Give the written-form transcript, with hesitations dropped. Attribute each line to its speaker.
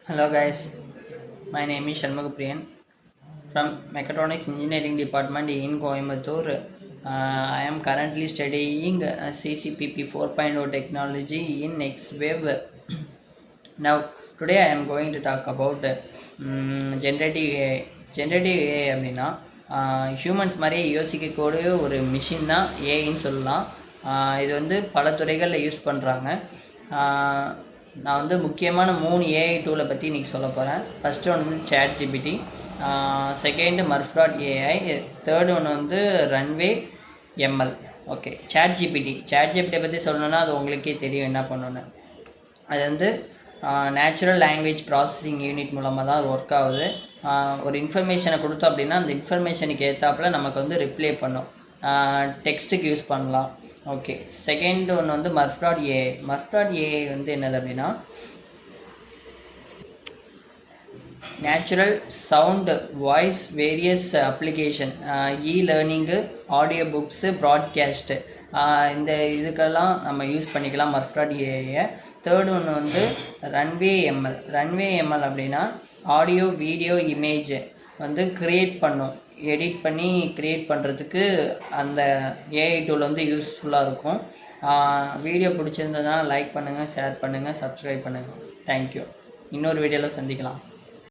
Speaker 1: Hello guys, my name is Shanmugapriyan from Mechatronics Engineering Department in Coimbatore. I am currently studying CCPP 4.0 technology in NextWave. Now, today I am going to talk about generative AI. Generative AI அப்படின்னா humans மாதிரியே யோசிக்கக்கூடிய ஒரு machine தான் ஏஐன்னு சொல்லலாம். இது வந்து பல துறைகளில் யூஸ் பண்ணுறாங்க. நான் வந்து முக்கியமான 3 ஏஐ டூலை பற்றி இன்றைக்கி சொல்ல போகிறேன். ஃபஸ்ட்டு ஒன்று வந்து சேட் ஜிபிடி, செகண்டு மர்ஃப்.ஏஐ, தேர்டு ஒன்று வந்து ரன்வே எம்எல். ஓகே, சேட் ஜிபிடியை பற்றி சொல்லணுன்னா அது உங்களுக்கே தெரியும் என்ன பண்ணணுன்னு. அது வந்து நேச்சுரல் லாங்குவேஜ் ப்ராசஸிங் யூனிட் மூலமாக தான் அது ஒர்க் ஆகுது. ஒரு இன்ஃபர்மேஷனை கொடுத்தோம் அப்படின்னா அந்த இன்ஃபர்மேஷனுக்கு ஏற்றாப்புல நமக்கு வந்து ரிப்ளை பண்ணும். டெக்ஸ்ட்டுக்கு யூஸ் பண்ணலாம். ஓகே, செகண்ட் ஒன்று வந்து மர்ஃப்.ஏஐ வந்து என்னது அப்படின்னா natural sound voice various application, learning, audio books, broadcast, இந்த இதுக்கெல்லாம் நம்ம யூஸ் பண்ணிக்கலாம் மர்ஃப்.ஏஐயை. தேர்டு ஒன்று வந்து ரன்வே எம்எல் அப்படின்னா ஆடியோ வீடியோ இமேஜ் வந்து எடிட் பண்ணி க்ரியேட் பண்ணுறதுக்கு அந்த ஏஐ டூல் வந்து யூஸ்ஃபுல்லாக இருக்கும். வீடியோ பிடிச்சிருந்ததுன்னா லைக் பண்ணுங்கள், ஷேர் பண்ணுங்கள், சப்ஸ்கிரைப் பண்ணுங்கள். தேங்க்யூ. இன்னொரு வீடியோவில் சந்திக்கலாம்.